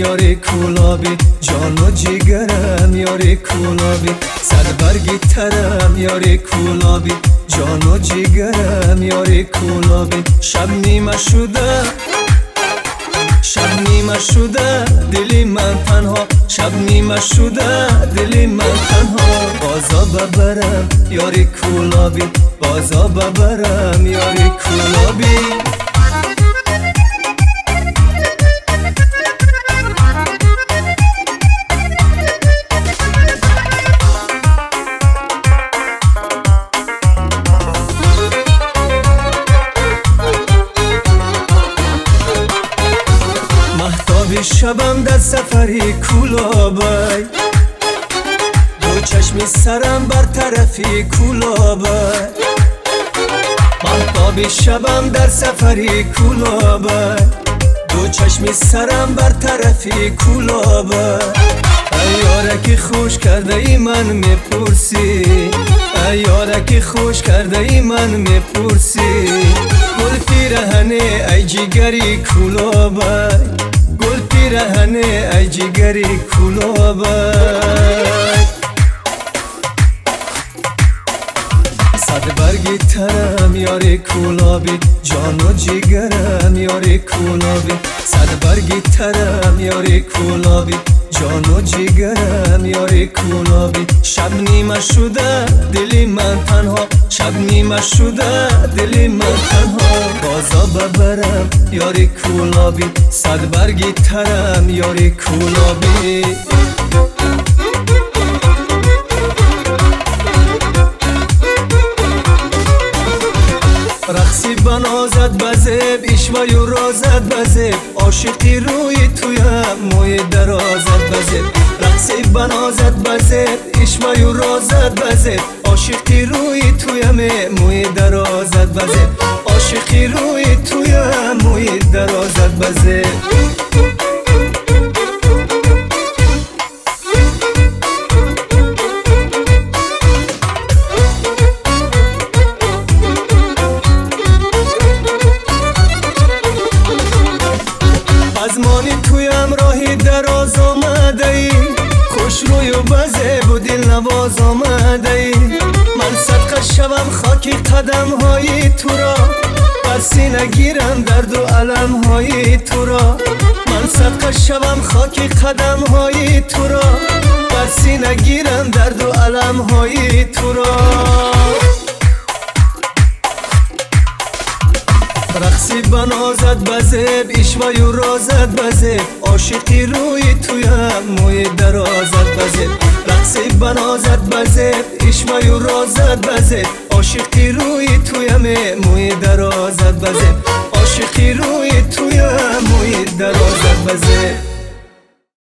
یاری کولابی جان و جیگرم یاری کولابی صد برگی ترم یاری کولابی جان و جیگرم یاری کولابی شب نیمه شده شب نیمه شده دلی من تنها شب نیمه شده دلی من تنها بازا ببرم یاری کولابی بازا ببرم یاری کولابی شبم در سفری کولابی دو چشمی سرم بر طرفی کولابی مهتاب شبم در سفری کولابی دو چشمی سرم بر طرفی کولابی ای یارکی خوش کرده ای من میپرسی ای یارکی خوش کرده ای من میپرسی گل پیرهنه ای جیگری کولابی گل پیرهنه ای جیگری کولابی صد برگی ترم یاری کولابی جان و جیگرم یاری کولابی صد برگی ترم یاری کولابی جان و جیگرم یاری کولابی شب نیمه شده دلی من تنها شب نیمه شده دلی من تنها بازا ببرم یاری کولابی صد برگی ترم یاری کولابی رقصی بنازد بزب اشوای و رازد بزب عاشقی روی تویم موی درازد بزب رقصی بنازد بزب اشوای و رازد بزب عاشقی روی تویم موی درازد بزب عاشقی روی تویم موی درازد بزب از مانی تویم راهی دراز آمده ای خوش روی و بزه و دل نواز آمده ای من صدقه شوم خاکی قدم های تو را بر سینه گیرم درد و علم های تو را من صدقه شوم خاکی قدم های تو را بر سینه گیرم درد و علم های تو را رقصی بنازد بزب اشوای و رازد بزب عاشقی روی تویم موی درازد بزب رقصی بنازد بزب اشوای و رازد بزب عاشقی روی تویم موی درازد بزب عاشقی روی تویم موی درازد بزب